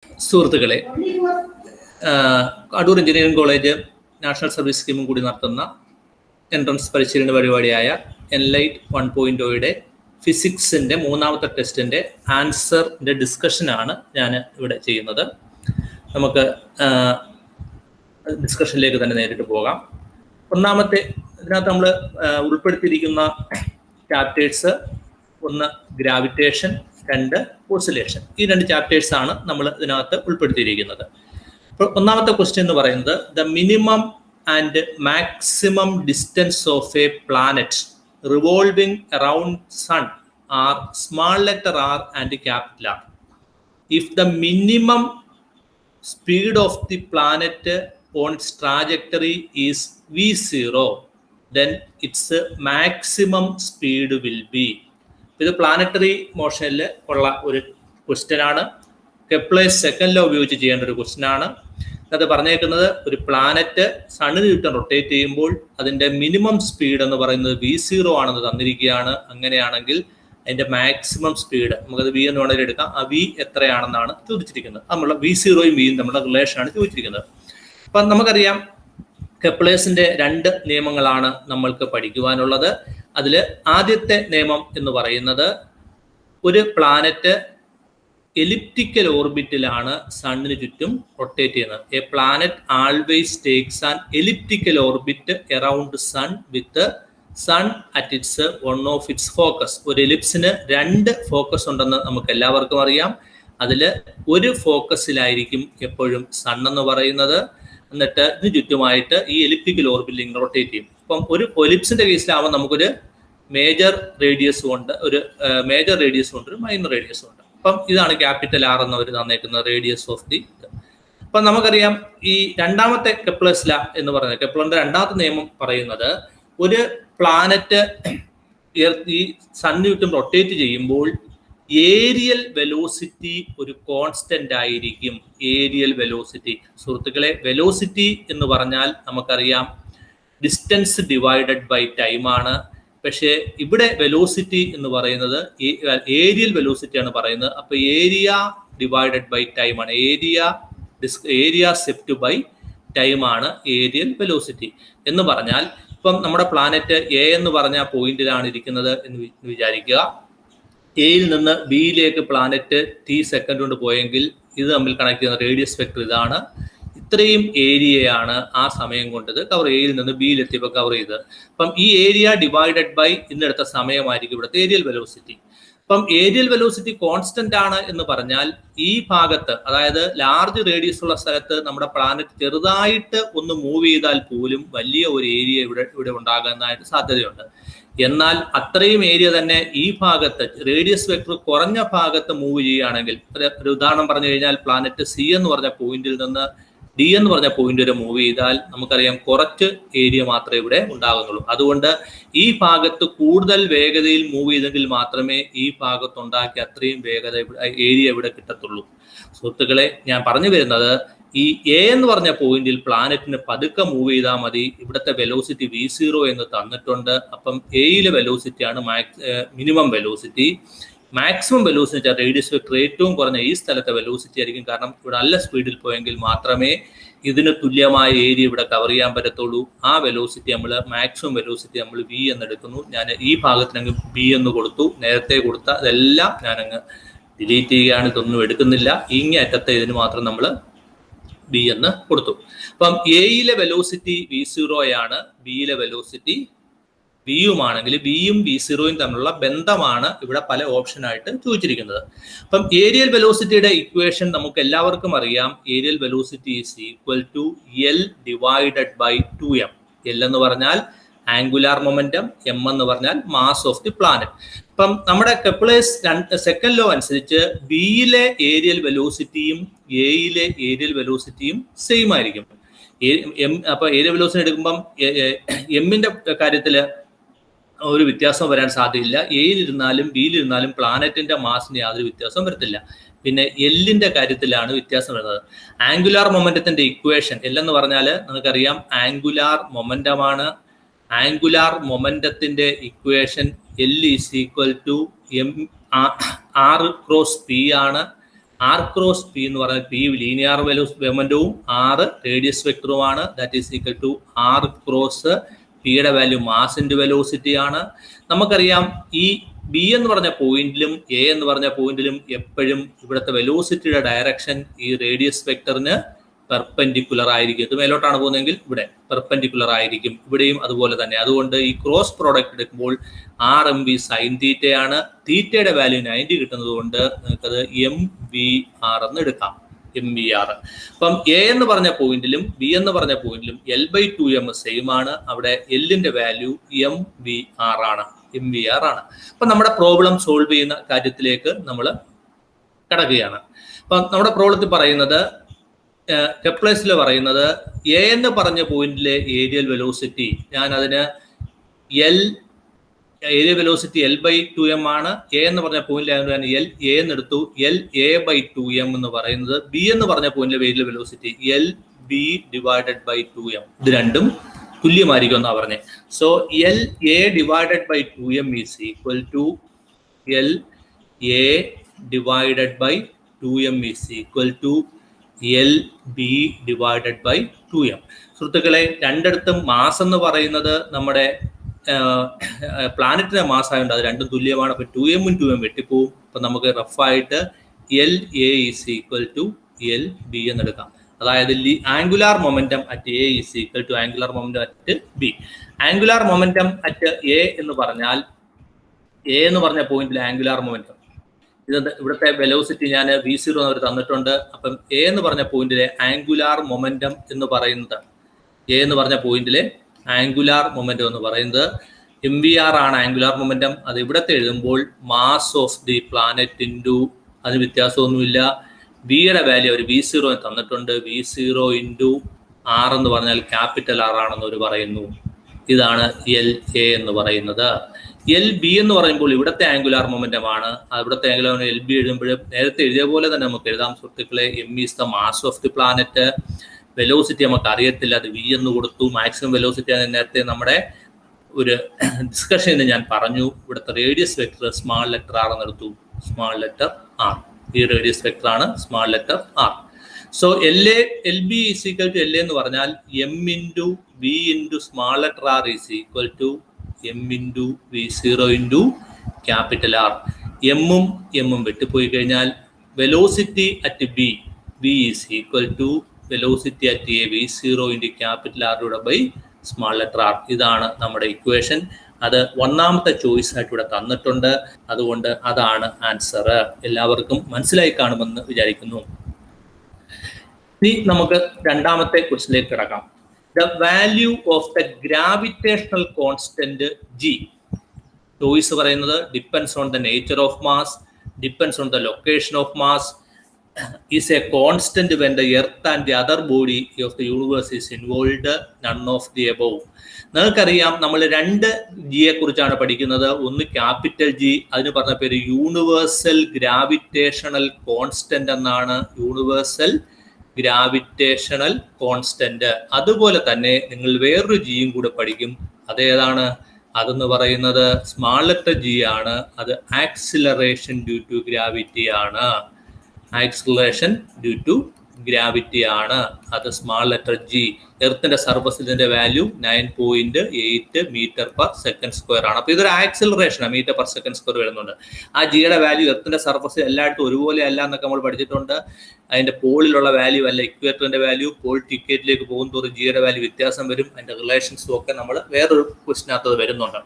സുഹൃത്തുക്കളെ, Adoor engineering college national service സ്കീമും കൂടി നടത്തുന്ന എൻട്രൻസ് പരിശീലന പരിപാടിയായ എൻലൈറ്റ് 1.0യുടെ ഫിസിക്സിൻ്റെ മൂന്നാമത്തെ ടെസ്റ്റിൻ്റെ ആൻസറിൻ്റെ ഡിസ്കഷനാണ് ഞാൻ ഇവിടെ ചെയ്യുന്നത്. നമുക്ക് ഡിസ്കഷനിലേക്ക് തന്നെ നേരിട്ട് പോകാം. ഒന്നാമത്തെ ഇതിനകത്ത് നമ്മൾ ഉൾപ്പെടുത്തിയിരിക്കുന്ന ചാപ്റ്റേഴ്സ്, ഒന്ന് ഗ്രാവിറ്റേഷൻ, രണ്ട് ഓസിലേഷൻ. ഈ രണ്ട് ചാപ്റ്റേഴ്സാണ് നമ്മൾ ഇതിനകത്ത് ഉൾപ്പെടുത്തിയിരിക്കുന്നത്. അപ്പോൾ ഒന്നാമത്തെ ക്വസ്റ്റ്യൻ എന്ന് പറയുന്നത് the minimum and maximum distance of a planet revolving around sun r small letter r and capital R. If the minimum speed of the planet on its trajectory is v0, then its maximum speed will be. ഇത് planetary മോഷനിൽ ഉള്ള ഒരു question ആണ്. Kepler's second law ഉപയോഗിച്ച് ചെയ്യേണ്ട ഒരു question ആണ്. അത് പറഞ്ഞേക്കുന്നത് ഒരു പ്ലാനറ്റ് സണ്ണിന് ചുറ്റും റൊട്ടേറ്റ് ചെയ്യുമ്പോൾ അതിൻ്റെ മിനിമം സ്പീഡ് എന്ന് പറയുന്നത് v0 ആണെന്ന് തന്നിരിക്കുകയാണ്. അങ്ങനെയാണെങ്കിൽ അതിൻ്റെ മാക്സിമം സ്പീഡ് നമുക്കത് വി എന്ന് വേണമെങ്കിൽ എടുക്കാം. ആ വി എത്രയാണെന്നാണ് ചോദിച്ചിരിക്കുന്നത്. നമ്മൾ v0യും വിയും തമ്മിലുള്ള റിലേഷനാണ് ചോദിച്ചിരിക്കുന്നത്. അപ്പം നമുക്കറിയാം കെപ്ലേഴ്സിൻ്റെ രണ്ട് നിയമങ്ങളാണ് നമ്മൾക്ക് പഠിക്കുവാനുള്ളത്. അതിൽ ആദ്യത്തെ നിയമം എന്ന് പറയുന്നത് ഒരു പ്ലാനറ്റ് എലിപ്റ്റിക്കൽ ഓർബിറ്റിലാണ് സണ്ണിന് ചുറ്റും റൊട്ടേറ്റ് ചെയ്യുന്നത്. A planet always takes an elliptical orbit around sun with sun at its one of its focus. ഒരു എലിപ്സിന് രണ്ട് ഫോക്കസ് ഉണ്ടെന്ന് നമുക്ക് എല്ലാവർക്കും അറിയാം. അതിൽ ഒരു ഫോക്കസിലായിരിക്കും എപ്പോഴും സൺ എന്ന് പറയുന്നത്. എന്നിട്ട് ഇതിന് ചുറ്റുമായിട്ട് ഈ എലിപ്റ്റിക്കൽ ഓർബിറ്റിൽ റൊട്ടേറ്റ് ചെയ്യും. അപ്പം ഒരു എലിപ്സിന്റെ കേസിലാവുമ്പോൾ നമുക്കൊരു മേജർ റേഡിയസും ഉണ്ട്, ഒരു മൈനർ റേഡിയസും ഉണ്ട്. അപ്പം ഇതാണ് ക്യാപിറ്റൽ ആർ എന്നവർ തന്നേക്കുന്ന റേഡിയസ് ഓഫ് ദി. അപ്പം നമുക്കറിയാം ഈ രണ്ടാമത്തെ കെപ്ലേഴ്സ് ലാ എന്ന് പറയുന്നത്, കെപ്ലറിന്റെ രണ്ടാമത്തെ നിയമം പറയുന്നത് ഒരു പ്ലാനറ്റ് ഈ സണ്ണിന് ചുറ്റും റൊട്ടേറ്റ് ചെയ്യുമ്പോൾ ഏരിയൽ വെലോസിറ്റി ഒരു കോൺസ്റ്റന്റ് ആയിരിക്കും. ഏരിയൽ വെലോസിറ്റി, സുഹൃത്തുക്കളെ, വെലോസിറ്റി എന്ന് പറഞ്ഞാൽ നമുക്കറിയാം ഡിസ്റ്റൻസ് ഡിവൈഡഡ് ബൈ ടൈം ആണ്. പക്ഷേ ഇവിടെ വെലോസിറ്റി എന്ന് പറയുന്നത് ഏരിയൽ വെലോസിറ്റി ആണ് പറയുന്നത്. അപ്പോൾ ഏരിയ ഡിവൈഡഡ് ബൈ ടൈം ആണ്. ഏരിയ സെപ്റ്റ് ബൈ ടൈം ആണ് ഏരിയൽ വെലോസിറ്റി എന്ന് പറഞ്ഞാൽ. ഇപ്പം നമ്മുടെ പ്ലാനറ്റ് എ എന്ന് പറഞ്ഞ പോയിന്റിലാണ് ഇരിക്കുന്നത് എന്ന് വിചാരിക്കുക. എയിൽ നിന്ന് ബിയിലേക്ക് പ്ലാനറ്റ് ടി സെക്കൻഡ് കൊണ്ട് പോയെങ്കിൽ ഇത് തമ്മിൽ കണക്ട് ചെയ്യുന്ന റേഡിയസ് വെക്ടർ ഇതാണ്. ഇത്രയും ഏരിയയാണ് ആ സമയം കൊണ്ടത് കവർ, എയിൽ നിന്ന് ബിയിലെത്തിയപ്പോൾ കവർ ചെയ്തത്. അപ്പം ഈ ഏരിയ ഡിവൈഡഡ് ബൈ ഇന്നെടുത്ത സമയമായിരിക്കും ഇവിടുത്തെ ഏരിയൽ വെലോസിറ്റി. അപ്പം ഏരിയൽ വെലോസിറ്റി കോൺസ്റ്റന്റ് ആണ് എന്ന് പറഞ്ഞാൽ ഈ ഭാഗത്ത്, അതായത് ലാർജ് റേഡിയസ് ഉള്ള സ്ഥലത്ത് നമ്മുടെ പ്ലാനറ്റ് ചെറുതായിട്ട് ഒന്ന് മൂവ് ചെയ്താൽ പോലും വലിയ ഒരു ഏരിയ ഇവിടെ ഉണ്ടാകാനായിട്ട് സാധ്യതയുണ്ട്. എന്നാൽ അത്രയും ഏരിയ തന്നെ ഈ ഭാഗത്ത് റേഡിയസ് വെക്ടർ കുറഞ്ഞ ഭാഗത്ത് മൂവ് ചെയ്യുകയാണെങ്കിൽ, ഒരു ഉദാഹരണം പറഞ്ഞു കഴിഞ്ഞാൽ പ്ലാനറ്റ് സി എന്ന് പറഞ്ഞ പോയിന്റിൽ നിന്ന് ഡി എന്ന് പറഞ്ഞ പോയിന്റ് വരെ മൂവ് ചെയ്താൽ നമുക്കറിയാം കുറച്ച് ഏരിയ മാത്രമേ ഇവിടെ ഉണ്ടാകുന്നുള്ളൂ. അതുകൊണ്ട് ഈ ഭാഗത്ത് കൂടുതൽ വേഗതയിൽ മൂവ് ചെയ്തെങ്കിൽ മാത്രമേ ഈ ഭാഗത്ത് ഉണ്ടാക്കിയ അത്രയും വേഗത ഏരിയ ഇവിടെ കിട്ടത്തുള്ളൂ. സുഹൃത്തുക്കളെ, ഞാൻ പറഞ്ഞു വരുന്നത് ഈ എ എന്ന് പറഞ്ഞ പോയിന്റിൽ പ്ലാനറ്റിന് പതുക്കെ മൂവ് ചെയ്താൽ മതി. ഇവിടുത്തെ വെലോസിറ്റി v0 എന്ന് തന്നിട്ടുണ്ട്. അപ്പം എയിലെ വെലോസിറ്റിയാണ് മിനിമം വെലോസിറ്റി. മാക്സിമം വെലോസിറ്റി വെച്ചാൽ റേഡിയസ് വെക്ടർ ഏറ്റവും കുറഞ്ഞ ഈ സ്ഥലത്തെ വെലോസിറ്റി ആയിരിക്കും. കാരണം ഇവിടെ നല്ല സ്പീഡിൽ പോയെങ്കിൽ മാത്രമേ ഇതിന് തുല്യമായ ഏരിയ ഇവിടെ കവർ ചെയ്യാൻ പറ്റത്തുള്ളൂ. ആ വെലോസിറ്റി മാക്സിമം വെലോസിറ്റി നമ്മൾ വി എന്നെടുക്കുന്നു. ഞാൻ ഈ ഭാഗത്തിനങ്ങ് ബി എന്ന് കൊടുത്തു. നേരത്തെ കൊടുത്ത ഇതെല്ലാം ഞാനങ്ങ് ഡിലീറ്റ് ചെയ്യുകയാണ്. ഇതൊന്നും എടുക്കുന്നില്ല. ഇങ്ങേ അറ്റത്തെ ഇതിന് മാത്രം നമ്മൾ ബി എന്ന് കൊടുത്തു. അപ്പം എയിലെ വെലോസിറ്റി v0 ആണ്, ബിയിലെ വെലോസിറ്റി വിയുമാണെങ്കിൽ വിയും v0യും തമ്മിലുള്ള ബന്ധമാണ് ഇവിടെ പല ഓപ്ഷനായിട്ട് ചോദിച്ചിരിക്കുന്നത്. അപ്പം ഏരിയൽ വെലോസിറ്റിയുടെ ഇക്വേഷൻ നമുക്ക് എല്ലാവർക്കും അറിയാം. Areal velocity is equal to L divided by 2m. L എന്ന് പറഞ്ഞാൽ ആംഗുലാർ മൊമെന്റം, എം എന്ന് പറഞ്ഞാൽ മാസ് ഓഫ് ദി പ്ലാനറ്റ്. അപ്പം നമ്മുടെ കെപ്ലേഴ്സ് സെക്കൻഡ് ലോ അനുസരിച്ച് ബിയിലെ ഏരിയൽ വെലോസിറ്റിയും എയിലെ ഏരിയൽ വെലോസിറ്റിയും സെയിം ആയിരിക്കും. അപ്പൊ ഏരിയൽ വെലോസിറ്റി എടുക്കുമ്പം എമ്മിന്റെ കാര്യത്തിൽ ഒരു വ്യത്യാസം വരാൻ സാധ്യതയില്ല. എയിലിരുന്നാലും ബിയിലിരുന്നാലും പ്ലാനറ്റിന്റെ മാസിന് യാതൊരു വ്യത്യാസവും വരത്തില്ല. പിന്നെ എല്ലിന്റെ കാര്യത്തിലാണ് വ്യത്യാസം വരുന്നത്. ആംഗുലാർ മൊമെന്റത്തിന്റെ ഇക്വേഷൻ എൽ എന്ന് പറഞ്ഞാൽ നമുക്കറിയാം ആംഗുലാർ മൊമെന്റമാണ്. ആംഗുലാർ മൊമെന്റത്തിന്റെ equation L is equal to M R cross P ആണ്. ആർ ക്രോസ് പി എന്ന് പറഞ്ഞാൽ പി ലീനിയർ മൊമെന്റവും ആർ റേഡിയസ് വെക്ടറുമാണ്. That is equal to R cross പിയുടെ വാല്യൂ മാസ് ഇൻറ്റു വെലോസിറ്റി ആണ്. നമുക്കറിയാം ഈ ബി എന്ന് പറഞ്ഞ പോയിന്റിലും എ എന്ന് പറഞ്ഞ പോയിന്റിലും എപ്പോഴും ഇവിടുത്തെ വെലോസിറ്റിയുടെ ഡയറക്ഷൻ ഈ റേഡിയസ് വെക്ടറിന് പെർപെൻഡിക്കുലർ ആയിരിക്കും. ഇത് മേലോട്ടാണ് പോകുന്നതെങ്കിൽ ഇവിടെ പെർപെൻഡിക്കുലർ ആയിരിക്കും, ഇവിടെയും അതുപോലെ തന്നെ. അതുകൊണ്ട് ഈ ക്രോസ് പ്രോഡക്റ്റ് എടുക്കുമ്പോൾ ആർ എം വി സൈൻ തീറ്റയാണ്. തീറ്റയുടെ വാല്യൂ 90 കിട്ടുന്നത് കൊണ്ട് നിങ്ങൾക്കത് എം വി ആർ എന്ന് എടുക്കാം, എം വി ആർ. അപ്പം എ എന്ന് പറഞ്ഞ പോയിന്റിലും ബി എന്ന് പറഞ്ഞ പോയിന്റിലും L/2m സെയിം ആണ്. അവിടെ എല്ലിന്റെ വാല്യൂ എം വി ആർ ആണ്, എം വി ആർ ആണ്. അപ്പൊ നമ്മുടെ പ്രോബ്ലം സോൾവ് ചെയ്യുന്ന കാര്യത്തിലേക്ക് നമ്മൾ കടക്കുകയാണ്. അപ്പൊ നമ്മുടെ പ്രോബ്ലത്തിൽ പറയുന്നത് കെപ്ലേഴ്സിൽ പറയുന്നത് എ എന്ന് പറഞ്ഞ പോയിന്റിലെ ഏരിയൽ വെലോസിറ്റി, ഞാൻ അതിന് ഏരിയ വെലോസിറ്റി L/2m ആണ്. എ എന്ന് പറഞ്ഞ പോയിന്റിൽ ഞാൻ എൽ എ എന്ന് എടുത്തു. LA/2m എന്ന് പറയുന്നത് ബി എന്ന് പറഞ്ഞ പോയിന്റിലെ ഏരിയൽ വെലോസിറ്റി LB/2m. ഇത് രണ്ടും തുല്യമായിരിക്കും എന്നാ പറഞ്ഞേ. So LA/2m is equal to LA/2m is equal to LB/2m. സുഹൃത്തുക്കളെ, രണ്ടിടത്തും മാസ് എന്ന് പറയുന്നത് നമ്മുടെ പ്ലാനറ്റിന്റെ മാസ് ആയതുകൊണ്ട് അത് രണ്ടും തുല്യമാണ്. അപ്പൊ 2m ഉം 2m വെട്ടിപ്പോവും. അപ്പൊ നമുക്ക് റഫായിട്ട് LA is equal to LB എന്നെടുക്കാം. അതായത് angular momentum at A is equal to angular momentum at B. Angular momentum at A എന്ന് പറഞ്ഞാൽ എ എന്ന് പറഞ്ഞ പോയിന്റിൽ ആംഗുലാർ മൊമെന്റം, ഇത് ഇവിടുത്തെ വെലോസിറ്റി ഞാൻ V0 അവർ തന്നിട്ടുണ്ട്. അപ്പം എ എന്ന് പറഞ്ഞ പോയിന്റിലെ ആംഗുലാർ മൊമെന്റം എന്ന് പറയുന്നത്, എ എന്ന് പറഞ്ഞ പോയിന്റിലെ ആംഗുലാർ മൊമെന്റം എന്ന് പറയുന്നത് MVR ആണ് ആംഗുലാർ മൊമെന്റം. അത് ഇവിടത്തെ എഴുതുമ്പോൾ mass of the planet into, അതിന് വ്യത്യാസമൊന്നുമില്ല, ബിയുടെ വാല്യൂ അവർ V0 തന്നിട്ടുണ്ട്. V0 ഇൻറ്റു ആർ എന്ന് പറഞ്ഞാൽ ക്യാപിറ്റൽ ആർ ആണെന്ന് അവർ പറയുന്നു. ഇതാണ് LA എന്ന് പറയുന്നത്. LB എന്ന് പറയുമ്പോൾ ഇവിടുത്തെ ആംഗുലാർ മൊമെന്റം ആണ്. ഇവിടുത്തെ ആംഗുലാർ LB എഴുതുമ്പോൾ നേരത്തെ എഴുതിയ പോലെ തന്നെ നമുക്ക് എഴുതാം സുഹൃത്തുക്കളെ. M is the mass of the planet. Velocity നമുക്ക് അറിയത്തില്ല, അത് V എന്ന് കൊടുത്തു. മാക്സിമം വെലോസിറ്റി ആണ് നേരത്തെ നമ്മുടെ ഒരു ഡിസ്കഷനിൽ ഞാൻ പറഞ്ഞു. ഇവിടുത്തെ radius vector small letter R എന്ന് എടുത്തു, സ്മാൾ ലെറ്റർ ആർ. ഈ റേഡിയസ് വെക്ടർ ആണ് small letter r. So LB is equal to LA എന്ന് പറഞ്ഞാൽ M into V into small letter R is equal to M into V0 into capital R. എമ്മും എമ്മും വെട്ടിപ്പോയി കഴിഞ്ഞാൽ velocity at B is equal to velocity at A V0 into capital R by small letter r. ഇതാണ് നമ്മുടെ equation. അത് ഒന്നാമത്തെ choice ആയിട്ട് ഇവിടെ തന്നിട്ടുണ്ട്. അതുകൊണ്ട് അതാണ് ആൻസർ. എല്ലാവർക്കും മനസ്സിലായി കാണുമെന്ന് വിചാരിക്കുന്നു. ഇനി നമുക്ക് രണ്ടാമത്തെ ക്വസ്റ്റിലേക്ക് കിടക്കാം. The value of the gravitational constant G. Choice പറയുന്നത് depends on the nature of mass, depends on the location of mass, is a constant when the earth and the other body of the universe is involved, none of the above. നിങ്ങൾക്കറിയാം, നമ്മൾ രണ്ട് ജിയെ കുറിച്ചാണ് പഠിക്കുന്നത്. ഒന്ന് capital G, അതിന് പറഞ്ഞ പേര് universal gravitational constant എന്നാണ്. Universal gravitational constant. അതുപോലെ തന്നെ നിങ്ങൾ വേറൊരു ജിയും കൂടെ പഠിക്കും. അതേതാണ്? അതെന്ന് പറയുന്നത് സ്മാൾ ലെറ്റർ ജി ആണ്. അത് ആക്സിലറേഷൻ ഡ്യൂ ടു ഗ്രാവിറ്റി ആണ്. ആക്സിലറേഷൻ ഡ്യൂ ടു ഗ്രാവിറ്റി ആണ്. അത് സ്മാൾ ലെറ്റർ ജി. എർത്തിന്റെ സർഫസിൽ ഇതിന്റെ value 9.8 metre per second square ആണ്. അപ്പൊ ഇതൊരു acceleration metre per second square വരുന്നുണ്ട്. ആ ജിയുടെ വാല്യൂ എർത്തിന്റെ സർഫസിൽ എല്ലായിടത്തും ഒരുപോലെ അല്ല എന്നൊക്കെ നമ്മൾ പഠിച്ചിട്ടുണ്ട്. അതിന്റെ പോളിലുള്ള വാല്യൂ അല്ല ഇക്വേറ്ററിന്റെ വാല്യൂ. പോൾ ടിക്കറ്റിലേക്ക് പോകുന്നതോറും ജിയുടെ വാല്യൂ വ്യത്യാസം വരും. അതിന്റെ റിലേഷൻസും ഒക്കെ നമ്മൾ വേറൊരു ക്വസ്റ്റിനകത്ത് വരുന്നുണ്ട്.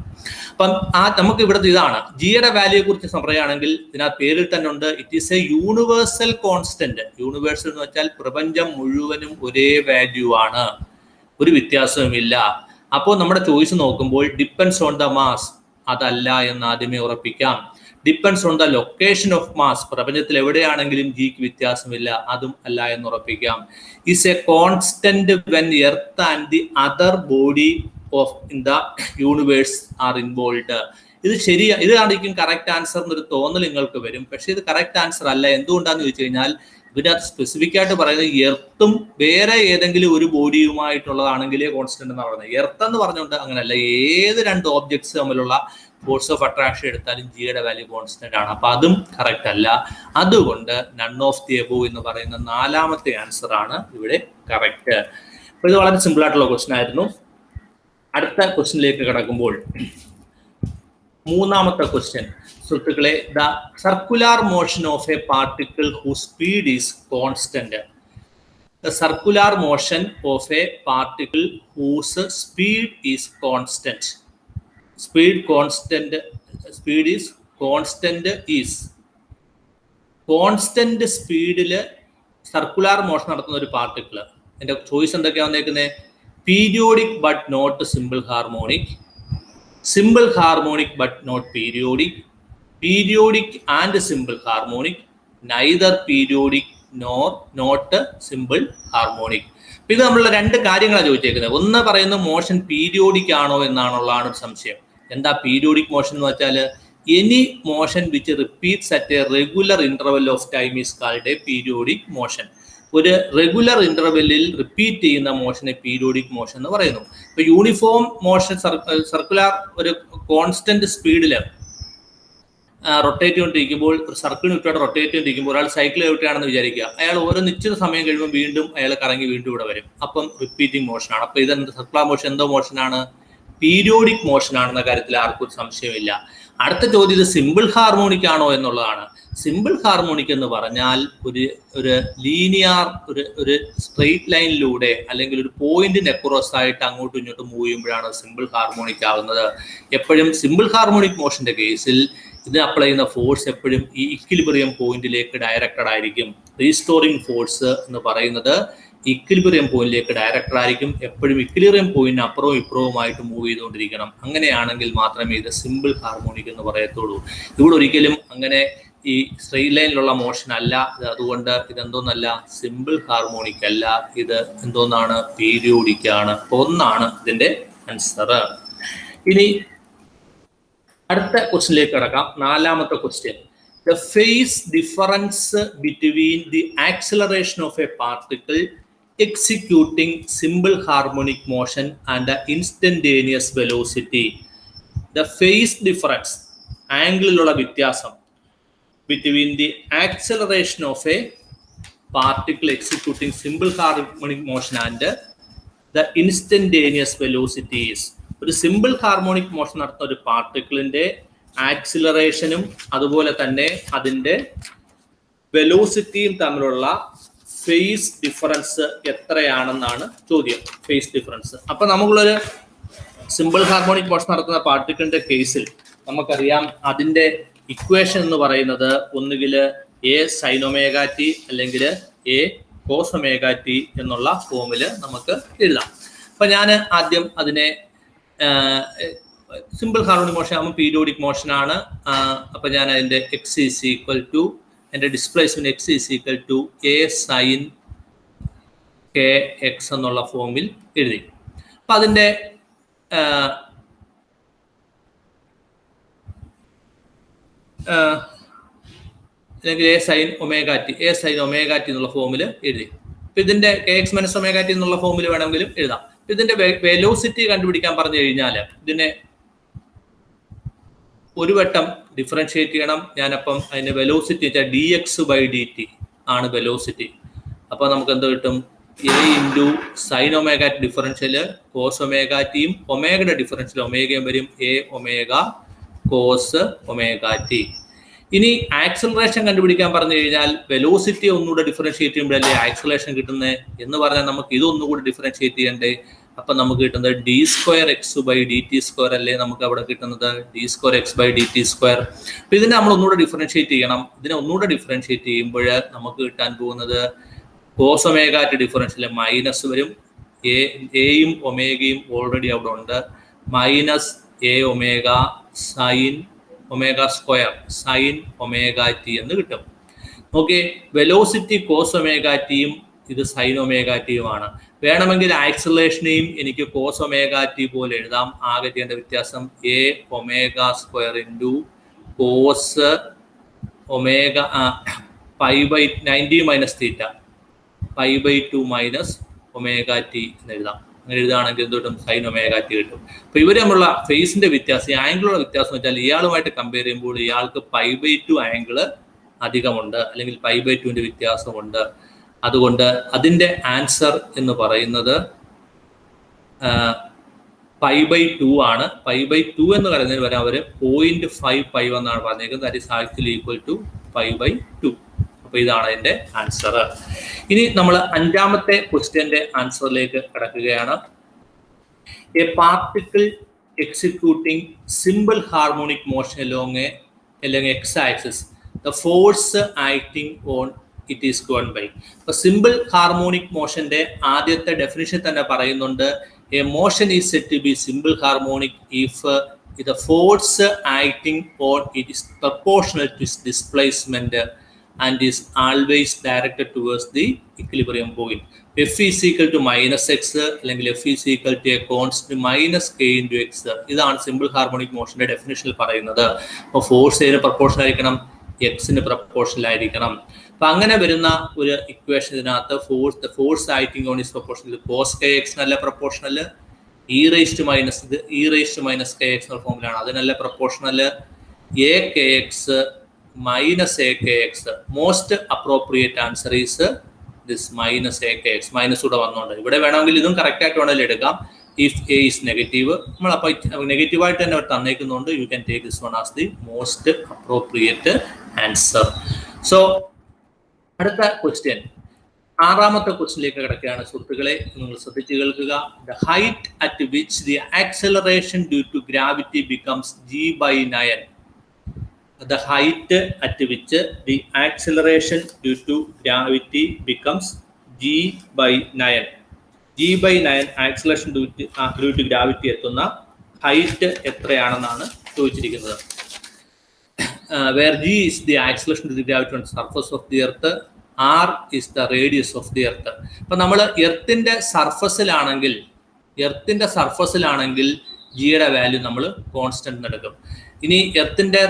അപ്പം നമുക്ക് ഇവിടുത്തെ ഇതാണ് ജിയുടെ വാല്യൂയെ കുറിച്ച് പറയുകയാണെങ്കിൽ ഇതിനകത്ത് പേരിൽ തന്നെ ഉണ്ട്, it is A universal constant. Universal എന്ന് വെച്ചാൽ പ്രപഞ്ചം മുഴുവനും ഒരേ വാല്യൂ ആണ്, ഒരു വ്യത്യാസവുമില്ല. അപ്പോൾ നമ്മുടെ ചോയ്സ് നോക്കുമ്പോൾ ഡിപ്പെൻഡ്സ് ഓൺ ദ മാസ്, അതല്ല എന്ന് ആദ്യമേ ഉറപ്പിക്കാം. Depends on the location of mass, പ്രപഞ്ചത്തിൽ എവിടെയാണെങ്കിലും ജിക്ക് വ്യത്യാസമില്ല, അതും അല്ല എന്ന് ഉറപ്പിക്കാം. Is A constant when earth and the other body of in the universe R involved. ഇത് ഇതായിരിക്കും കറക്റ്റ് ആൻസർ എന്നൊരു തോന്നൽ നിങ്ങൾക്ക് വരും. പക്ഷെ ഇത് കറക്റ്റ് ആൻസർ അല്ല. എന്തുകൊണ്ടാന്ന് ചോദിച്ചു കഴിഞ്ഞാൽ ഇതിനകത്ത് സ്പെസിഫിക് ആയിട്ട് പറയുന്നത് എർത്തും വേറെ ഏതെങ്കിലും ഒരു ബോഡിയുമായിട്ടുള്ളതാണെങ്കിലേ കോൺസ്റ്റന്റ് എന്നാണ് പറയുന്നത്. എർത്ത് എന്ന് പറഞ്ഞുകൊണ്ട് അങ്ങനെയല്ല, ഏത് രണ്ട് ഓബ്ജക്ട്സ് തമ്മിലുള്ള ഫോഴ്സ് ഓഫ് അട്രാക്ഷൻ എടുത്താലും ജിയുടെ വാല്യൂ കോൺസ്റ്റന്റ് ആണ്. അപ്പൊ അതും കറക്റ്റ് അല്ല. അതുകൊണ്ട് നൺ ഓഫ് ദി എബോവ് എന്ന് പറയുന്ന നാലാമത്തെ ആൻസർ ആണ് ഇവിടെ കറക്റ്റ്. അപ്പൊ ഇത് വളരെ സിമ്പിൾ ആയിട്ടുള്ള ക്വസ്റ്റ്യൻ ആയിരുന്നു. അടുത്ത ക്വസ്റ്റ്യനിലേക്ക് കിടക്കുമ്പോൾ മൂന്നാമത്തെ ക്വസ്റ്റ്യൻ സുഹൃത്തുക്കളെ, the circular motion of a particle whose speed is constant. The circular motion of a particle whose speed is constant. Speed constant, speed is constant is constant സ്പീഡില് സർക്കുലാർ മോഷൻ നടത്തുന്ന ഒരു particle. എന്റെ choice എന്തൊക്കെയാ വന്നേക്കുന്നത്? Periodic but not simple harmonic, simple harmonic but not periodic, periodic and simple harmonic, neither periodic nor not simple harmonic. ഇത് നമ്മളുടെ രണ്ട് കാര്യങ്ങളാണ് ചോദിച്ചേക്കുന്നത്. ഒന്ന് പറയുന്ന മോഷൻ പീരിയോഡിക് ആണോ എന്നാണുള്ളതാണ് സംശയം. എന്താ പീരിയോഡിക് മോഷൻ എന്ന് വെച്ചാൽ any motion which repeats at A regular interval of time is called A periodic motion. ഒരു റെഗുലർ ഇന്റർവെല്ലിൽ റിപ്പീറ്റ് ചെയ്യുന്ന മോഷനെ പീരിയോഡിക് മോഷൻ എന്ന് പറയുന്നു. ഇപ്പൊ യൂണിഫോം മോഷൻ സർക്കുലർ ഒരു കോൺസ്റ്റന്റ് സ്പീഡില് റൊട്ടേറ്റ് ചെയ്തുകൊണ്ടിരിക്കുമ്പോൾ, ഒരു സർക്കിളിന് ചുറ്റോടെ റൊട്ടേറ്റ് ചെയ്തിരിക്കുമ്പോൾ ഒരാൾ സൈക്കിൾ ചവിട്ടുകയാണെന്ന് വിചാരിക്കുക. അയാൾ ഓരോ നിശ്ചിത സമയം കഴിയുമ്പോൾ വീണ്ടും അയാൾ കറങ്ങി വീണ്ടും ഇവിടെ വരും. അപ്പം റിപ്പീറ്റിംഗ് മോഷനാണ്. അപ്പൊ ഇതെന്ത് സർക്കുലർ മോഷൻ എന്തോ മോഷനാണ്? പീരിയോഡിക് മോഷൻ ആണെന്ന കാര്യത്തിൽ ആർക്കും സംശയമില്ല. അടുത്ത ചോദ്യം ഇത് സിമ്പിൾ ഹാർമോണിക് ആണോ എന്നുള്ളതാണ്. സിമ്പിൾ ഹാർമോണിക് എന്ന് പറഞ്ഞാൽ ഒരു ലീനിയർ ഒരു സ്ട്രെയിറ്റ് ലൈനിലൂടെ അല്ലെങ്കിൽ ഒരു പോയിന്റിന് അക്രോസ് ആയിട്ട് അങ്ങോട്ടും ഇങ്ങോട്ടും മൂവ് ചെയ്യുമ്പോഴാണ് സിമ്പിൾ ഹാർമോണിക് ആകുന്നത്. എപ്പോഴും സിമ്പിൾ ഹാർമോണിക് മോഷന്റെ കേസിൽ ഇത് അപ്ലൈ ചെയ്യുന്ന ഫോഴ്സ് എപ്പോഴും ഈ ഇക്വിലിബ്രിയം പോയിന്റിലേക്ക് ഡയറക്റ്റഡ് ആയിരിക്കും. റീസ്റ്റോറിംഗ് ഫോഴ്സ് എന്ന് പറയുന്നത് ഇക്വിലിബ്രിയം പോയിന്റിലേക്ക് ഡയറക്റ്റഡ് ആയിരിക്കും. എപ്പോഴും ഇക്വിലിബ്രിയം പോയിന്റ് അപ്പുറവും ഇപ്പുറവുമായിട്ട് മൂവ് ചെയ്തുകൊണ്ടിരിക്കണം. അങ്ങനെയാണെങ്കിൽ മാത്രമേ ഇത് സിമ്പിൾ ഹാർമോണിക് എന്ന് പറയത്തുള്ളൂ. ഇവിടെ ഒരിക്കലും അങ്ങനെ ഈ സ്ട്രെയിറ്റ് ലൈനിലുള്ള മോഷൻ അല്ല. അതുകൊണ്ട് ഇതെന്തോന്നല്ല, സിമ്പിൾ ഹാർമോണിക് അല്ല, ഇത് എന്തോന്നാണ്, പീരിയോഡിക് ആണ്. ഒന്നാണ് ഇതിന്റെ ആൻസർ. ഇനി അടുത്ത ക്വസ്റ്റ്യനിലേക്ക് കിടക്കാം. നാലാമത്തെ question, the phase difference between the acceleration of a particle executing simple harmonic motion and the instantaneous velocity. The phase difference, ആംഗിളിലുള്ള വ്യത്യാസം, between the acceleration of a particle executing simple harmonic motion and the instantaneous velocities. ഒരു simple harmonic motion നടത്തുന്ന ഒരു പാർട്ടിക്കിളിന്റെ ആക്സിലറേഷനും അതുപോലെ തന്നെ അതിന്റെ വെലോസിറ്റിയും തമ്മിലുള്ള phase difference എത്രയാണെന്നാണ് ചോദ്യം. Phase difference. അപ്പൊ നമുക്കുള്ളൊരു സിമ്പിൾ ഹാർമോണിക് മോഷൻ നടത്തുന്ന പാർട്ടിക്കിളിന്റെ കേസിൽ നമുക്കറിയാം അതിന്റെ ഇക്വേഷൻ എന്ന് പറയുന്നത് ഒന്നുകിൽ എ സൈൻ ഒമേഗ ടി അല്ലെങ്കിൽ എ കോസ് ഒമേഗ ടി എന്നുള്ള ഫോമില് നമുക്ക് എഴുതാം. അപ്പൊ ഞാൻ ആദ്യം അതിനെ സിമ്പിൾ ഹാർമോണിക് മോഷൻ ആകുമ്പോൾ പീരിയോഡിക് മോഷൻ ആണ്. അപ്പൊ ഞാൻ അതിന്റെ എക്സ് ഈസ് ഈക്വൽ ടു, എൻ്റെ displacement X is equal to A sine K X എന്നുള്ള ഫോമിൽ എഴുതി. അപ്പൊ അതിന്റെ അല്ലെങ്കിൽ എ സൈൻ ഒമേഗ ടി എന്നുള്ള ഫോമിൽ എഴുതി. അപ്പൊ ഇതിന്റെ K X minus omega T എന്നുള്ള ഫോമിൽ വേണമെങ്കിലും എഴുതാം. ഇതിന്റെ വെലോസിറ്റി കണ്ടുപിടിക്കാൻ പറഞ്ഞു കഴിഞ്ഞാൽ ഇതിനെ ഒരു വട്ടം ഡിഫറൻഷിയേറ്റ് ചെയ്യണം. ഞാനപ്പം അതിന്റെ വെലോസിറ്റി വെച്ചാൽ D X by D T ആണ് വെലോസിറ്റി. അപ്പൊ നമുക്ക് എന്ത് കിട്ടും? A into sine omega differential cos omega ടിയും ഒമേഗയുടെ ഡിഫറൻഷ്യൽ ഒമേഗയും വരും A omega cos omega T. ഇനി ആക്സിലറേഷൻ കണ്ടുപിടിക്കാൻ പറഞ്ഞു കഴിഞ്ഞാൽ വെലോസിറ്റി ഒന്നുകൂടെ ഡിഫറൻഷിയേറ്റ് ചെയ്യുമ്പോഴല്ലേ ആക്സിലറേഷൻ കിട്ടുന്നത് എന്ന് പറഞ്ഞാൽ നമുക്ക് ഇതൊന്നുകൂടി ഡിഫറൻഷിയേറ്റ് ചെയ്യണ്ടേ. അപ്പൊ നമുക്ക് കിട്ടുന്നത് D square X by D T square അല്ലേ നമുക്ക് അവിടെ കിട്ടുന്നത്, D square X by D T square. അപ്പൊ ഇതിനെ നമ്മൾ ഒന്നുകൂടെ ഡിഫറൻഷിയേറ്റ് ചെയ്യണം. ഇതിനെ ഒന്നുകൂടെ ഡിഫറൻഷിയേറ്റ് ചെയ്യുമ്പോൾ നമുക്ക് കിട്ടാൻ പോകുന്നത് cos omega t differential minus വരും. എയും ഒമേഗയും ഓൾറെഡി അവിടെ ഉണ്ട്. Minus a omega sine omega square sine omega t എന്ന് കിട്ടും. ഓക്കെ, വെലോസിറ്റി കോസ് ഒമേഗ ടിയും ഇത് സൈൻ ഒമേഗ ടിയുമാണ്. വേണമെങ്കിൽ ആക്സിലറേഷനെയും എനിക്ക് കോസ് ഒമേഗ ടി പോലെ എഴുതാം. ആകെ ചെയ്യേണ്ട വ്യത്യാസം a omega square into cos omega pi by 90 minus theta pi by 2 minus omega t എന്ന് എഴുതാം. അങ്ങനെ എഴുതുകയാണെങ്കിൽ എന്തുകൊണ്ടും സൈൻ ഒമേഗ ടി കിട്ടും. അപ്പോൾ ഇവർ തമ്മിലുള്ള ഫേസിന്റെ വ്യത്യാസം, ഈ ആംഗിളുള്ള വ്യത്യാസം എന്ന് വെച്ചാൽ ഇയാളുമായിട്ട് കമ്പയർ ചെയ്യുമ്പോൾ ഇയാൾക്ക് പൈ ബൈ 2 ആംഗിള് അധികമുണ്ട്, അല്ലെങ്കിൽ പൈ ബൈ 2ന്റെ വ്യത്യാസമുണ്ട്. അതുകൊണ്ട് അതിൻ്റെ ആൻസർ എന്ന് പറയുന്നത് പൈ ബൈ 2 ആണ്. പൈ ബൈ 2 എന്ന് പറയുന്നതിന് വരെ അവർ 0.5 എന്നാണ് പറഞ്ഞിരിക്കുന്നത്. That is actually equal to pi by 2. അപ്പോൾ ഇതാണ് അതിൻ്റെ ആൻസർ. ഇനി നമ്മൾ അഞ്ചാമത്തെ ക്വസ്റ്റ്യന്റെ ആൻസറിലേക്ക് കടക്കുകയാണ്. A particle executing simple harmonic motion along x axis, the force acting on it is given by. അപ്പോൾ സിമ്പിൾ ഹാർമോണിക് മോഷന്റെ ആദ്യത്തെ ഡെഫിനിഷൻ തന്നെ പറയുന്നുണ്ട്, a motion is said to be simple harmonic if the force acting on it is proportional to its displacement and is always directed towards the equilibrium point. F is equal to minus x അല്ലെങ്കിൽ F is equal to a constant minus k into x. ഇതാണ് simple harmonic മോഷന്റെ ഡെഫിനിഷനിൽ പറയുന്നത്. അപ്പോൾ force ഏതിന് proportional ആയിരിക്കണം? എക്സിന് proportional ആയിരിക്കണം. അപ്പൊ അങ്ങനെ വരുന്ന ഒരു ഇക്വേഷൻ ഇതിനകത്ത് force acting on is proportional cos K X നല്ല പ്രപ്പോർഷണൽ, ഇ റേസ്റ്റ് മൈനസ് കെ എക്സ് എന്ന ഫോമിലാണ്, അതിനല്ല proportional A K X minus A K X. Most appropriate answer is this minus A K X. Minus കൂടെ വന്നുകൊണ്ട് ഇവിടെ വേണമെങ്കിൽ ഇതും കറക്റ്റ് ആയിട്ട് വേണമെങ്കിൽ എടുക്കാം. ഇഫ് എ ഈസ് നെഗറ്റീവ്, നമ്മളപ്പോൾ നെഗറ്റീവായിട്ട് തന്നെ അവർ തന്നേക്കുന്നുണ്ട്, you can take this one as the most appropriate answer. So അടുത്ത ക്വസ്റ്റ്യൻ, ആറാമത്തെ ക്വസ്റ്റ്യനിലേക്ക് കിടക്കുകയാണ് സുഹൃത്തുക്കളെ. നിങ്ങൾ ശ്രദ്ധിച്ച് കേൾക്കുക. The height at which the acceleration due to gravity becomes g/9. The height at which the acceleration due to gravity becomes g/9. g/9 acceleration due to gravity എത്തുന്ന height എത്രയാണെന്നാണ് ചോദിച്ചിരിക്കുന്നത്. Where g is the acceleration due to gravity on the surface of the earth, r is the radius of the earth. അപ്പൊ നമ്മൾ എർത്തിന്റെ സർഫസിലാണെങ്കിൽ ജിയുടെ value നമ്മൾ constant എടുക്കും. ഇനി എർത്തിന്റെ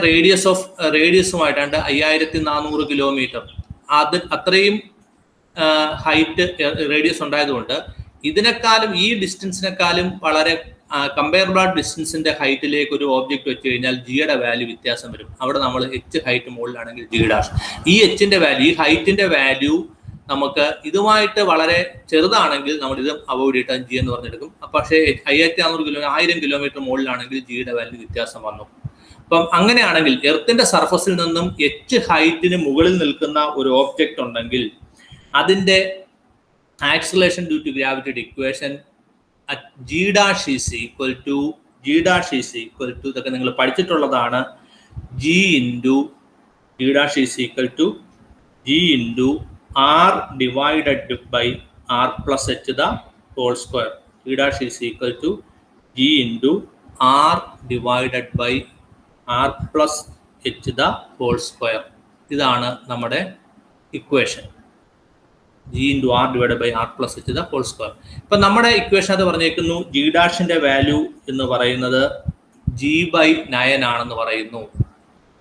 റേഡിയസുമായിട്ടാണ്ട് 5400 kilometre, അത് അത്രയും ഹൈറ്റ് റേഡിയസ് ഉണ്ടായതുകൊണ്ട് ഇതിനേക്കാളും ഈ ഡിസ്റ്റൻസിനെക്കാളും വളരെ കമ്പയറബിൾ ഡിസ്റ്റൻസിന്റെ ഹൈറ്റിലേക്ക് ഒരു ഓബ്ജക്റ്റ് വെച്ച് കഴിഞ്ഞാൽ ജിയുടെ വാല്യൂ വ്യത്യാസം വരും. അവിടെ നമ്മൾ എച്ച് ഹൈറ്റ് മുകളിലാണെങ്കിൽ ജി ഡാഷ്, ഈ എച്ചിന്റെ വാല്യൂ, ഈ ഹൈറ്റിന്റെ വാല്യൂ നമുക്ക് ഇതുമായിട്ട് വളരെ ചെറുതാണെങ്കിൽ നമ്മൾ ഇത് അവോയ്ഡ് ചെയ്തിട്ട് ജി എന്ന് പറഞ്ഞെടുക്കും. പക്ഷേ 1000 കിലോമീറ്റർ മുകളിലാണെങ്കിൽ ജിയുടെ വാല്യൂ വ്യത്യാസം വന്നു. അപ്പം അങ്ങനെയാണെങ്കിൽ എർത്തിന്റെ സർഫസിൽ നിന്നും എച്ച് ഹൈറ്റിന് മുകളിൽ നിൽക്കുന്ന ഒരു ഓബ്ജക്റ്റ് ഉണ്ടെങ്കിൽ അതിന്റെ ആക്സിലറേഷൻ ഡ്യൂ ടു ഗ്രാവിറ്റിയുടെ equation g dash is equal to ഇതൊക്കെ നിങ്ങൾ പഠിച്ചിട്ടുള്ളതാണ്. g dash is equal to g into r divided by r plus h the whole square. g dash is equal to g into r divided by r plus h the whole square. ഇതാണ് നമ്മുടെ equation. g into r divided by r plus h the whole square. ഇപ്പൊ നമ്മുടെ equation അത് പറഞ്ഞേക്കുന്നു g ഡാഷിന്റെ value എന്ന് പറയുന്നത് g/9 ആണെന്ന് പറയുന്നു.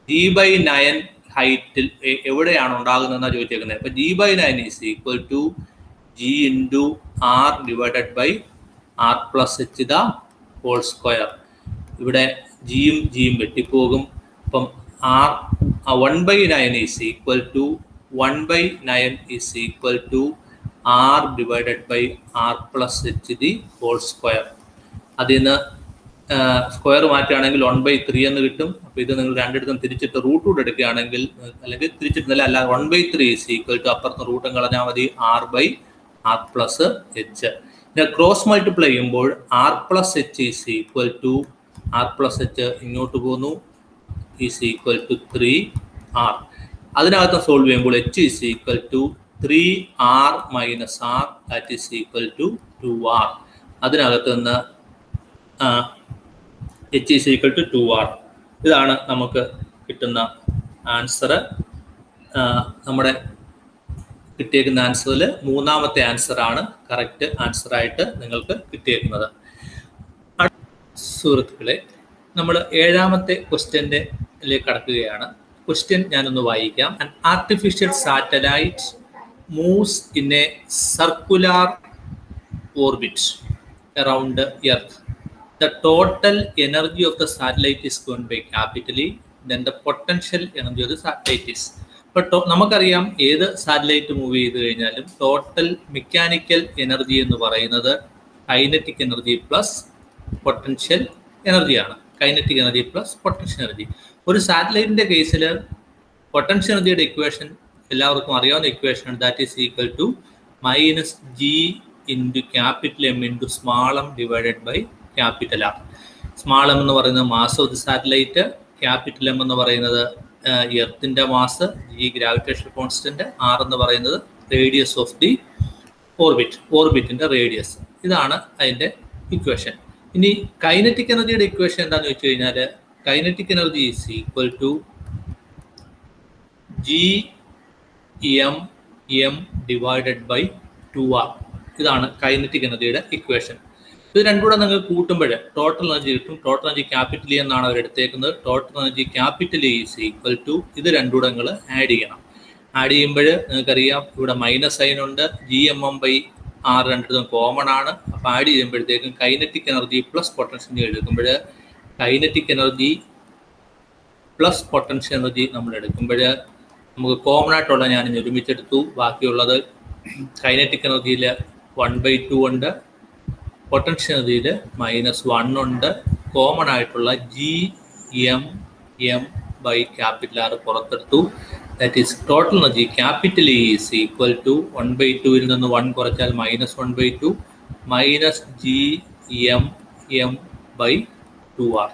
g/9 ഹൈറ്റിൽ എവിടെയാണ് ഉണ്ടാകുന്നതെന്നാണ് ചോദിച്ചേക്കുന്നത്. അപ്പൊ g/9 is equal to g into r divided by r plus h the whole square. ഇവിടെ ജിയും വെട്ടിപ്പോകും. അപ്പം r 1/9 is equal to 1/9 is equal to r divided by r plus h the whole square. അതിന് square മാറ്റുകയാണെങ്കിൽ 1/3 എന്ന് കിട്ടും. അപ്പോൾ ഇത് നിങ്ങൾ രണ്ടിടത്തും തിരിച്ചിട്ട് റൂട്ട് കൂടെ എടുക്കുകയാണെങ്കിൽ, അല്ലെങ്കിൽ തിരിച്ചിട്ടുന്നില്ല, അല്ല 1/3 is equal to അപ്പുറത്ത് റൂട്ടും കളഞ്ഞാൽ മതി r/r plus h. പിന്നെ ക്രോസ് മൾട്ടിപ്ലൈ ചെയ്യുമ്പോൾ r plus h is equal to r plus h ഇങ്ങോട്ട് പോകുന്നു is equal to 3r. അതിനകത്ത് സോൾവ് ചെയ്യുമ്പോൾ h is equal to 3r minus r, that is equal to 2r. അതിനകത്ത് നിന്ന് h is equal to 2r. ഇതാണ് നമുക്ക് കിട്ടുന്ന answer. നമ്മുടെ കിട്ടിയേക്കുന്ന ആൻസറിൽ മൂന്നാമത്തെ ആൻസറാണ് കറക്റ്റ് ആൻസറായിട്ട് നിങ്ങൾക്ക് കിട്ടിയേക്കുന്നത്. സുഹൃത്തുക്കളെ, നമ്മൾ ഏഴാമത്തെ ക്വസ്റ്റ്യനിലേക്ക് കടക്കുകയാണ്. ക്വസ്റ്റ്യൻ ഞാനൊന്ന് വായിക്കാം. An artificial satellite moves in a circular orbit around Earth. The total energy of the satellite is given by capital E. Then the potential energy of the satellite is. ഇപ്പോൾ നമുക്കറിയാം ഏത് സാറ്റലൈറ്റ് മൂവ് ചെയ്ത് കഴിഞ്ഞാലും total mechanical energy എന്ന് പറയുന്നത് kinetic energy plus potential എനർജിയാണ്. Kinetic energy plus potential energy. ഒരു സാറ്റലൈറ്റിന്റെ കേസിൽ പൊട്ടൻഷ്യൽ എനർജിയുടെ ഇക്വേഷൻ എല്ലാവർക്കും അറിയാവുന്ന equation, that is equal to minus G into capital M into small M divided by capital R. Small M എന്ന് പറയുന്നത് mass of the satellite, capital M എന്ന് പറയുന്നത് എർത്തിന്റെ mass, G gravitation constant, R എന്ന് പറയുന്നത് radius of the ഓർബിറ്റിന്റെ radius. ഇതാണ് അതിന്റെ ഇക്വേഷൻ. ഇനി കൈനറ്റിക് എനർജിയുടെ ഇക്വേഷൻ എന്താണെന്ന് വെച്ച് കഴിഞ്ഞാൽ kinetic energy is equal to G M M divided by 2r. ഇതാണ് കൈനറ്റിക് എനർജിയുടെ ഇക്വേഷൻ. ഇത് രണ്ടും കൂടെ നിങ്ങൾ കൂട്ടുമ്പോൾ ടോട്ടൽ എനർജി കിട്ടും. ടോട്ടൽ എനർജി ക്യാപിറ്റൽ ഇ എന്നാണ് അവർ എടുത്തേക്കുന്നത്. Total energy capital E is equal to ഇത് രണ്ടും കൂടെ നിങ്ങൾ ആഡ് ചെയ്യണം. ആഡ് ചെയ്യുമ്പോൾ നിങ്ങൾക്കറിയാം ഇവിടെ മൈനസ് സൈൻ ഉണ്ട്, G M M by R രണ്ടും കോമൺ ആണ്. അപ്പോൾ ആഡ് ചെയ്യുമ്പോഴത്തേക്കും കൈനറ്റിക് എനർജി പ്ലസ് പൊട്ടൻഷ്യൽ എടുക്കുമ്പോൾ kinetic energy plus potential energy നമ്മൾ എടുക്കുമ്പോൾ നമുക്ക് കോമൺ ആയിട്ടുള്ള ഞാൻ ഒരുമിച്ചെടുത്തു. ബാക്കിയുള്ളത് കൈനറ്റിക് എനർജിയിൽ 1/2 ഉണ്ട്, പൊട്ടൻഷ്യൽ എനർജിയിൽ -1 ഉണ്ട്. കോമൺ ആയിട്ടുള്ള G M M by capital R പുറത്തെടുത്തു. That is total energy capital E is equal to 1/2 നിന്ന് 1 കുറച്ചാൽ -1/2 minus G M M by 2r.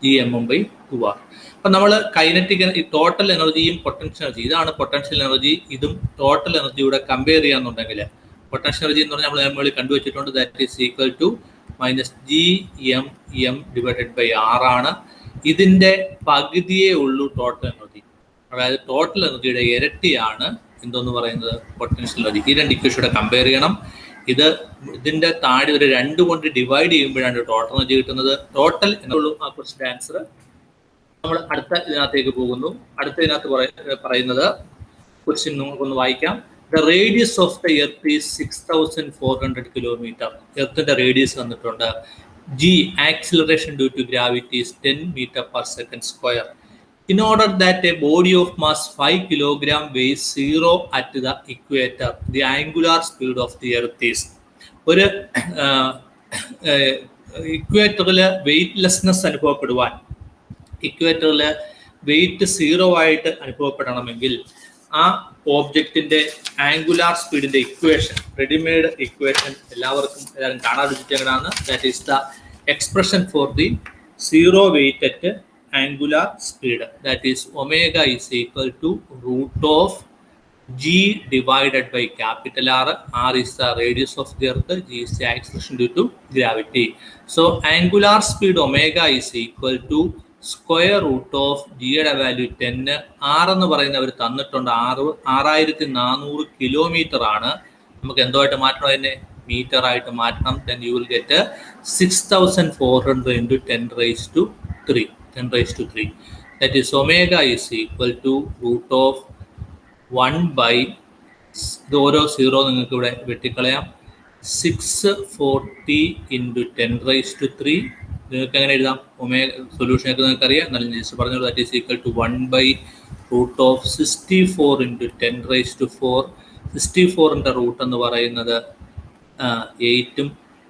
G M M by 2r. അപ്പം നമ്മൾ കൈനറ്റിക് ടോട്ടൽ എനർജിയും പൊട്ടൻഷ്യൽ എനർജി, ഇതാണ് potential energy, ഇതും total എനർജിയുടെ compare ചെയ്യാന്നുണ്ടെങ്കിൽ പൊട്ടൻഷ്യൽ എനർജി എന്ന് പറഞ്ഞാൽ നമ്മൾ മുകളിൽ കണ്ടുവച്ചിട്ടുണ്ട്. That is equal to minus G M M divided by R ആണ്. ഇതിന്റെ പകുതിയേ ഉള്ളൂ ടോട്ടൽ എനർജി. അതായത് ടോട്ടൽ എനർജിയുടെ ഇരട്ടിയാണ് എന്തോന്ന് പറയുന്നത് പൊട്ടൻഷ്യൽ എനർജി. ഈ രണ്ട് ഇക്വേഷനോടെ കമ്പയർ ചെയ്യണം. ഇതിന്റെ താഴെ ഒരു 2 കൊണ്ട് ഡിവൈഡ് ചെയ്യുമ്പോഴാണ് ടോട്ടൽ എനർജി കിട്ടുന്നത്. ടോട്ടൽ എന്നുള്ളൂ ആ ക്വസ്റ്റ്യൻ ആൻസർ. നമ്മൾ അടുത്ത ഇതിനകത്തേക്ക് പോകുന്നു. അടുത്ത ഇതിനകത്ത് പറയുന്നത് ക്വസ്റ്റ്യൻ നമുക്കൊന്ന് വായിക്കാം. The radius of the earth is 6400 kilometer. എർത്തിന്റെ radius വന്നിട്ടുണ്ട്. G acceleration due to gravity is 10 meter per second square. In order that a body of mass 5 kilogram weighs 0 at the equator, the angular speed of the earth is. ഒരു ഇക്വേറ്ററിൽ weightlessness അനുഭവപ്പെടുവാൻ, ഇക്വേറ്ററിൽ wait 0 ആയിട്ട് അനുഭവപ്പെടണമെങ്കിൽ ആ ഓബ്ജക്റ്റിന്റെ angular സ്പീഡിന്റെ equation, readymade equation എല്ലാവരും കാണാതിരിക്കുന്നതാണ്. That is the expression for the 0 weight at angular speed. That is omega is equal to root of G divided by capital R. R is the radius of the earth, G is the acceleration due to gravity. So angular speed omega is equal to square root of ജിയുടെ value 10. R എന്ന് പറയുന്ന അവർ തന്നിട്ടുണ്ട്. 6400 kilometre ആണ്. നമുക്ക് എന്തോ ആയിട്ട് മാറ്റണം, അതിനെ മീറ്റർ ആയിട്ട് മാറ്റണം. Then you will get 6400 into 10 raised to 3. That is omega is equal to root of 1 by ഇത് ഓരോ 0 നിങ്ങൾക്ക് ഇവിടെ വെട്ടിക്കളയാം. 640 into 10 raised to 3. നിങ്ങൾക്ക് എങ്ങനെ എഴുതാം? ഒമേഗ സൊല്യൂഷനൊക്കെ നിങ്ങൾക്ക് അറിയാം, നല്ല ജസ്റ്റ് പറഞ്ഞോളൂ. That is equal to 1 by root of 64 into 10 raised to 4. 64ന്റെ റൂട്ട് എന്ന് പറയുന്നത് 8ഉം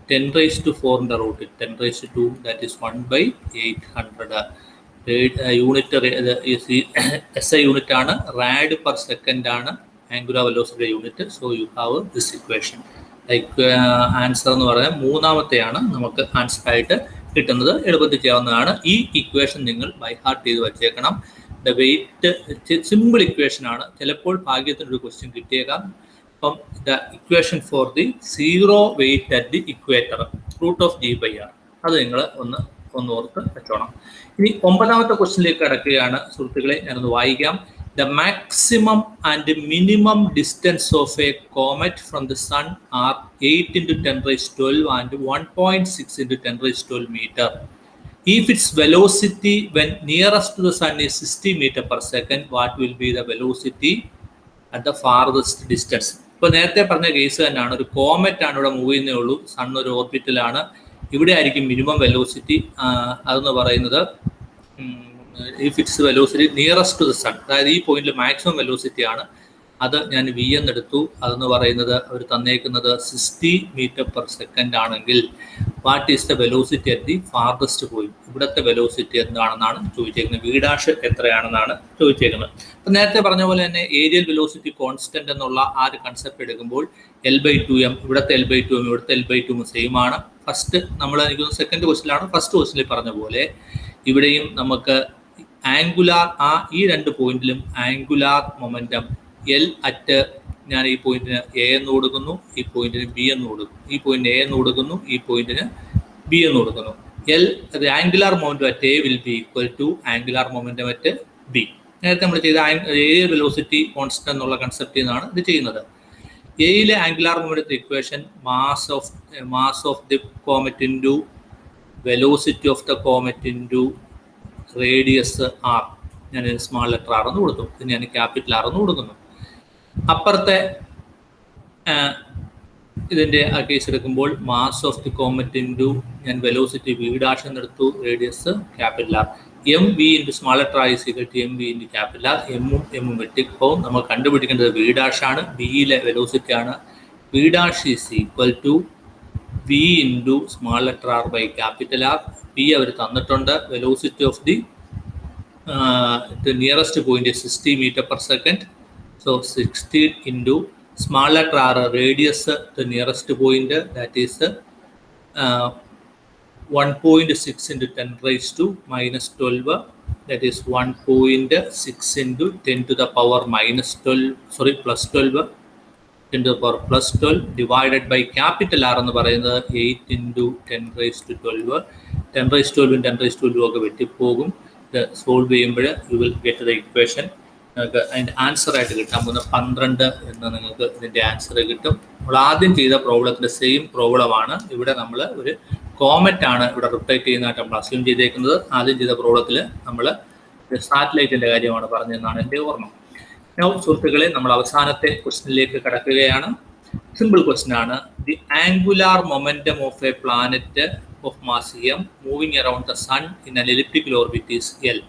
10 raised to 4ന്റെ root 10 raised to 2. That is 1 by 800. Unit SI unit ആണ്, റാഡ് പെർ സെക്കൻഡ് ആണ് angular velocity unit. So you have this equation. Answer എന്ന് പറയാൻ മൂന്നാമത്തെയാണ് നമുക്ക് ആൻസർ ആയിട്ട് കിട്ടുന്നത്. എളുപ്പത്തിൽ ചെയ്യാവുന്നതാണ്. ഈ ഇക്വേഷൻ നിങ്ങൾ ബൈ ഹാർട്ട് ചെയ്ത് വെച്ചേക്കണം. ദ വെയിറ്റ് സിമ്പിൾ ഇക്വേഷൻ ആണ്. ചിലപ്പോൾ ഭാഗ്യത്തിനൊരു ക്വസ്റ്റ്യൻ കിട്ടിയേക്കാം. അപ്പം the equation for the 0 weight at the equator root of G by R, അത് നിങ്ങൾ ഒന്ന് ഓർത്ത് വെച്ചോണം. ഇനി 9ാമത്തെ ക്വസ്റ്റ്യനിലേക്ക് കിടക്കുകയാണ് സുഹൃത്തുക്കളെ. ഞാനൊന്ന് വായിക്കാം. The maximum and minimum distance of a comet from the sun are 8 into 10 raised 12 and 1.6 into 10 raised 12 meter. If its velocity when nearest to the sun is 60 meter per second, what will be the velocity at the farthest distance? ഇപ്പോൾ നേരത്തെ പറഞ്ഞ case തന്നെയാണ്. ഒരു comet ആണ് ഇവിടെ move ചെയ്യുന്നേ ഉള്ളൂ. Sun ഒരു ഓർബിറ്റിലാണ്. ഇവിടെ ആയിരിക്കും മിനിമം വെലോസിറ്റി. അതെന്ന് പറയുന്നത് if it's velocity nearest to the sun, അതായത് ഈ പോയിന്റിൽ മാക്സിമം വെലോസിറ്റി ആണ്. അത് ഞാൻ വി എന്നെടുത്തു. അതെന്ന് പറയുന്നത് അവർ തന്നേക്കുന്നത് 60 മീറ്റർ പെർ സെക്കൻഡ് ആണെങ്കിൽ what is the velocity at the farthest point? ഇവിടുത്തെ വെലോസിറ്റി എന്താണെന്നാണ് ചോദിച്ചേക്കുന്നത്. V dash എത്രയാണെന്നാണ് ചോദിച്ചേക്കുന്നത്. അപ്പം നേരത്തെ പറഞ്ഞ പോലെ തന്നെ ഏരിയൽ വെലോസിറ്റി കോൺസ്റ്റന്റ് എന്നുള്ള ആ ഒരു കൺസെപ്റ്റ് എടുക്കുമ്പോൾ L/2m, ഇവിടുത്തെ L/2m ഇവിടുത്തെ L/2m സെയിം ആണ്. ഫസ്റ്റ് നമ്മൾ എനിക്ക് സെക്കൻഡ് ക്വസ്റ്റിലാണ്. ഫസ്റ്റ് ക്വസ്റ്റിൽ പറഞ്ഞ പോലെ ഇവിടെയും നമുക്ക് ആംഗുലാർ ഈ രണ്ട് പോയിന്റിലും ആംഗുലാർ മൊമെന്റം എൽ അറ്റ് ഞാൻ ഈ പോയിന്റിന് എ എന്ന് കൊടുക്കുന്നു, ഈ പോയിന്റിന് ബി എന്ന് കൊടുക്കുന്നു, ഈ പോയിന്റിന് എ എന്ന് കൊടുക്കുന്നു, ഈ പോയിന്റിന് ബി എന്ന് കൊടുക്കുന്നു. L angular momentum at A will be equal to angular momentum at B. നേരത്തെ നമ്മൾ ചെയ്ത ഏരിയൽ വെലോസിറ്റി കോൺസ്റ്റന്റ് എന്നുള്ള കൺസെപ്റ്റിൽ നിന്നാണ് ഇത് ചെയ്യുന്നത്. എയിലെ ആംഗുലാർ മൊമെന്റത്തിന്റെ equation mass of the comet into velocity of the comet into radius R. ഞാൻ സ്മാൾ ലെറ്റർ ആർ എന്ന് കൊടുത്തു, ഇത് ഞാൻ ക്യാപിറ്റൽ ആർ എന്ന് കൊടുക്കുന്നു. അപ്പുറത്തെ ഇതിൻ്റെ ആ കേസ് എടുക്കുമ്പോൾ mass of the comet into ഞാൻ വെലോസിറ്റി വി ഡാഷ് എന്നെടുത്തു, radius capital R. M V into small letter R is equal to M V into capital R. എമ്മും വെട്ടിപ്പോവും. നമ്മൾ കണ്ടുപിടിക്കേണ്ടത് വി ഡാഷ് ആണ്, ബിയിലെ വെലോസിറ്റി ആണ്. V dash is equal to V into small letter R by capital R. P അവർ തന്നിട്ടുണ്ട്. Velocity of the nearest point 60 metre per second. So 60 into small letter r, radius the nearest point, that is 1.6 into 10 raised to minus 12, that is 1.6 into 10 to the power minus 12, sorry plus 12, 10 to the power plus 12 divided by capital R എന്ന് പറയുന്നത് 8 into 10 raised to 12. 10 raised to 12 10 raised to 12 ഒക്കെ വെട്ടിപ്പോകും. ഇത് solve ചെയ്യുമ്പോൾ U will get the equation. നിങ്ങൾക്ക് അതിൻ്റെ answer ആയിട്ട് കിട്ടാൻ പോകുന്ന 12 എന്ന് നിങ്ങൾക്ക് ഇതിൻ്റെ ആൻസർ കിട്ടും. നമ്മൾ ആദ്യം ചെയ്ത പ്രോബ്ലത്തിൻ്റെ സെയിം പ്രോബ്ലമാണ്. ഇവിടെ നമ്മൾ ഒരു കോമറ്റ് ആണ് ഇവിടെ റിഫ്ലക്ട് ചെയ്യുന്നതായിട്ട് നമ്മൾ അസ്യൂം ചെയ്തേക്കുന്നത്. ആദ്യം ചെയ്ത പ്രോബ്ലത്തിൽ നമ്മൾ സാറ്റലൈറ്റിൻ്റെ കാര്യമാണ് പറഞ്ഞതെന്നാണ് എൻ്റെ ഓർമ്മ. സുഹൃത്തുക്കളെ, നമ്മൾ അവസാനത്തെ ക്വസ്റ്റ്യനിലേക്ക് കടക്കുകയാണ്. സിമ്പിൾ ക്വസ്റ്റ്യൻ ആണ്. The angular momentum of a planet of mass m moving around the sun in an elliptical orbit is L.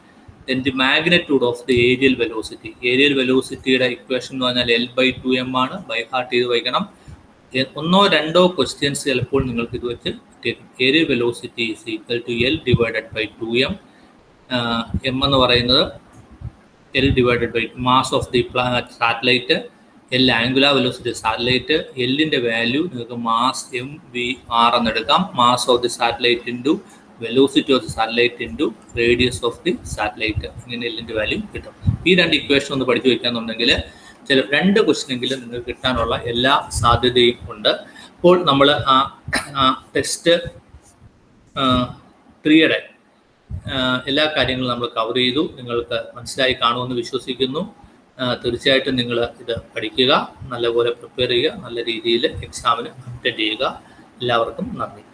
Then the magnitude of the aerial velocity. Aerial velocity equation എന്ന് പറഞ്ഞാൽ L/2m ആണ്. By heart ചെയ്ത് വയ്ക്കണം. ഒന്നോ രണ്ടോ questions ചിലപ്പോൾ നിങ്ങൾക്ക് ഇത് വെച്ച് കേൾക്കും. Areal velocity is equal to L divided by 2m. M എന്ന് പറയുന്നത് L divided by mass of the satellite, L angular velocity satellite. എല്ലിൻ്റെ വാല്യൂ നിങ്ങൾക്ക് മാസ് mv/r എന്നെടുക്കാം. Mass of the satellite into velocity of the satellite into radius of the satellite. ഇങ്ങനെ എല്ലിൻ്റെ value കിട്ടും. ഈ രണ്ട് ഇക്വേഷൻ ഒന്ന് പഠിച്ചു വയ്ക്കാന്നുണ്ടെങ്കിൽ ചില 2 ക്വസ്റ്റ്യനെങ്കിലും നിങ്ങൾക്ക് കിട്ടാനുള്ള എല്ലാ സാധ്യതയും ഉണ്ട്. അപ്പോൾ നമ്മൾ ആ ടെസ്റ്റ് 3യുടെ എല്ലാ കാര്യങ്ങളും നമ്മൾ കവർ ചെയ്തു. നിങ്ങൾക്ക് മനസ്സിലായി കാണുമെന്ന് വിശ്വസിക്കുന്നു. തീർച്ചയായിട്ടും നിങ്ങൾ ഇത് പഠിക്കുക, നല്ലപോലെ പ്രിപ്പയർ ചെയ്യുക, നല്ല രീതിയിൽ എക്സാമിന് അറ്റൻഡ് ചെയ്യുക. എല്ലാവർക്കും നന്ദി.